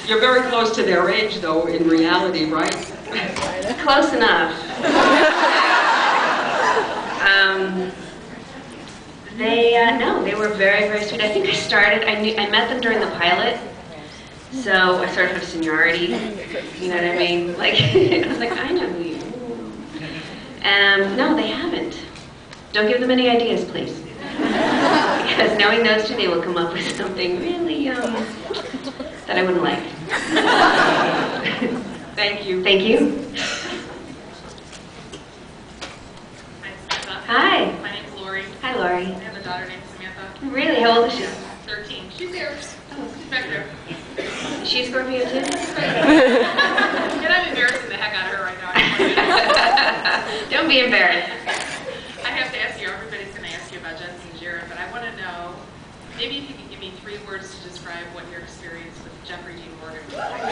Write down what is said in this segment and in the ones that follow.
You're very close to their age, though, in reality, right? Close enough. No, they were very, very sweet. I think I met them during the pilot, so I sort of have seniority, you know what I mean? Like, I was like, I know who you are. No, they haven't. Don't give them any ideas, please. Because knowing those two, they will come up with something really, that I wouldn't like. Thank you. Thank you. Hi. My name's Lori. Hi, Lori. I have a daughter named Samantha. Really? How old is she? 13. She's there. She's back there. Is she a Scorpio too? And I'm embarrassing the heck out of her right now. Don't be embarrassed. I have to ask you, everybody's going to ask you about Jensen and Jared, but I want to know, maybe if you could give me 3 words to describe what your experience with Jeffrey Dean Morgan was like.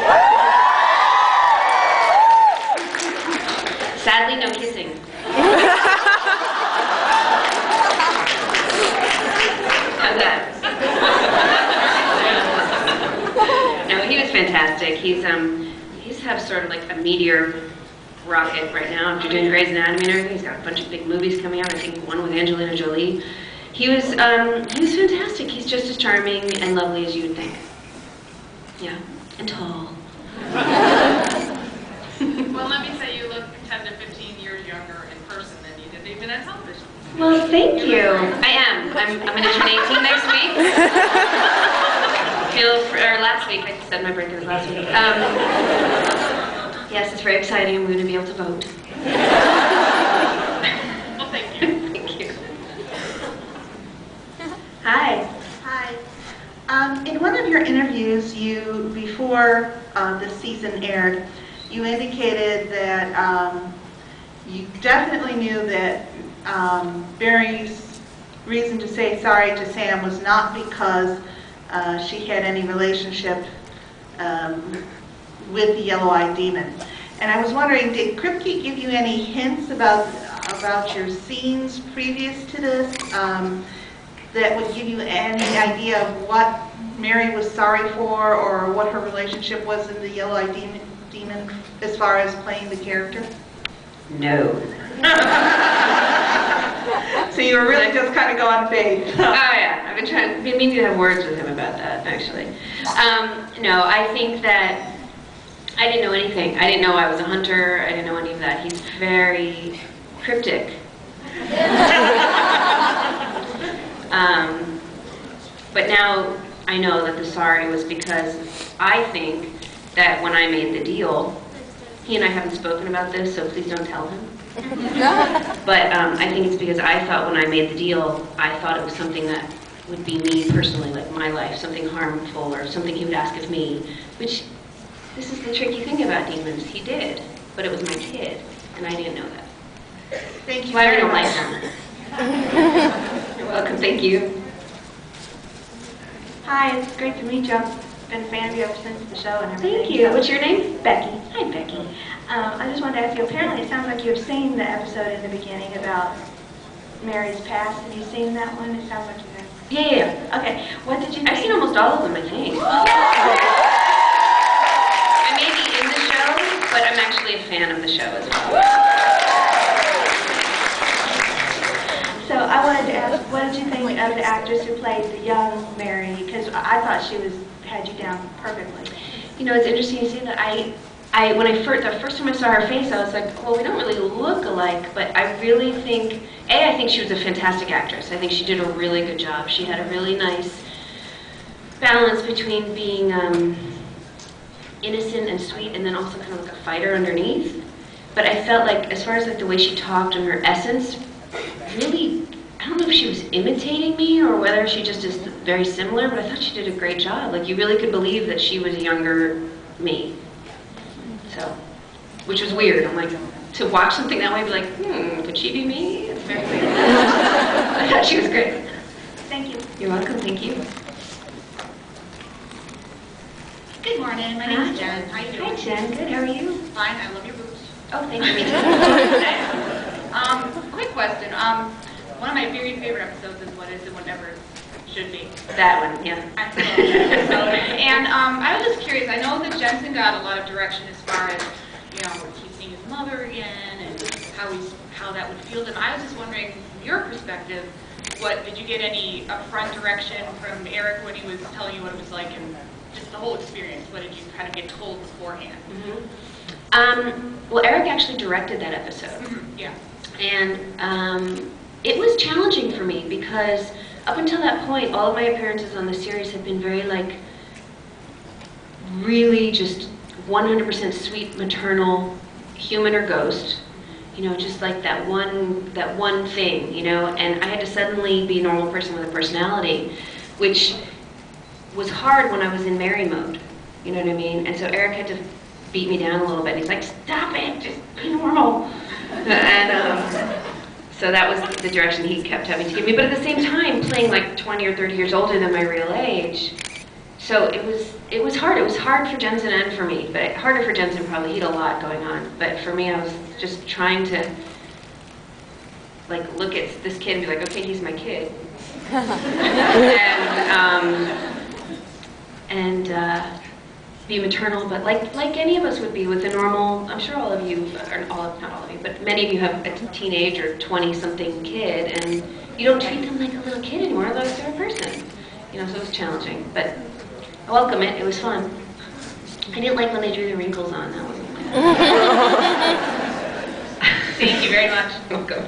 Sadly, no kissing. How's that? No, he was fantastic. He's have sort of like a meteor rocket right now after doing Grey's Anatomy and everything. He's got a bunch of big movies coming out. I think one with Angelina Jolie. He was fantastic. He's just as charming and lovely as you would think. Yeah, and tall. Well, let me say you look 10 to 15 years younger in person than you did even on television. Well, thank you. I am. I'm going to turn 18 next week. Or last week. I said my birthday was last week. Yes, it's very exciting. I'm going to be able to vote. Well, thank you. Thank you. Hi. Hi. In one of your interviews, before the season aired, you indicated that you definitely knew that Barry's reason to say sorry to Sam was not because she had any relationship with the yellow-eyed demon. And I was wondering, did Kripke give you any hints about your scenes previous to this that would give you any idea of what Mary was sorry for or what her relationship was in the yellow-eyed demon as far as playing the character? No. So you were really just kind of going faith. Oh yeah, I've been meaning to have words with him about that, actually. No, I think that I didn't know anything. I didn't know I was a hunter. I didn't know any of that. He's very cryptic. But now I know that the sorry was because I think that when I made the deal, he and I haven't spoken about this, so please don't tell him. But I think it's because I thought when I made the deal, I thought it was something that would be me personally, like my life, something harmful or something he would ask of me, which this is the tricky thing about demons. He did, but it was my kid, and I didn't know that. Thank you. So I don't like him. You're welcome. Thank you. Hi, it's great to meet you. I've been a fan of you ever since the show and everything. Thank you. What's your name? Becky. Hi, Becky. I just wanted to ask you, apparently it sounds like you've seen the episode in the beginning about Mary's past. Have you seen that one? It sounds like you have. Yeah. Okay, what did you think? I've seen almost all of them, I think. I may be in the show, but I'm actually a fan of the show as well. So I wanted to ask, what did you think of the actress who played the young Mary? Because I thought she had you down perfectly. You know, it's interesting you say that. The first time I saw her face, I was like, well, we don't really look alike, but I really think, I think she was a fantastic actress. I think she did a really good job. She had a really nice balance between being innocent and sweet and then also kind of like a fighter underneath. But I felt like, as far as like the way she talked and her essence, really, I don't know if she was imitating me or whether she just is very similar, but I thought she did a great job. Like, you really could believe that she was a younger me. So, which was weird. I'm like, to watch something that way, be like, could she be me? It's very weird. I thought she was great. Thank you. You're welcome. Thank you. Good morning. My name is Jen. How you doing? Hi, Jen. Good. How are you? Fine. I love your boobs. Oh, thank you. Me too. Quick question. One of my very favorite episodes is What Is It Whatever Should Be. That one, yeah. I love that episode. And I was just curious. I know that Jensen got a lot of direction as far as, he's seeing his mother again and how that would feel to him. I was just wondering, from your perspective, did you get any upfront direction from Eric when he was telling you what it was like and just the whole experience? What did you kind of get told beforehand? Well, Eric actually directed that episode. Yeah. And it was challenging for me because up until that point, all of my appearances on the series have been very really just 100% sweet, maternal, human or ghost. Just like that one thing, and I had to suddenly be a normal person with a personality, which was hard when I was in Mary mode, you know what I mean? And so Eric had to beat me down a little bit. He's like, stop it, just be normal. And so that was the direction he kept having to give me. But at the same time, playing like 20 or 30 years older than my real age, so it was hard. It was hard for Jensen and for me, but harder for Jensen probably. He had a lot going on. But for me, I was just trying to look at this kid and be like, okay, he's my kid. and be maternal, but like any of us would be with a normal, I'm sure all of you, or not all of you, but many of you have a teenage or 20-something kid, and you don't treat them like a little kid anymore, like they're a person. So it was challenging, but I welcome it. It was fun. I didn't like when they drew the wrinkles on. That wasn't fun. Thank you very much. Welcome.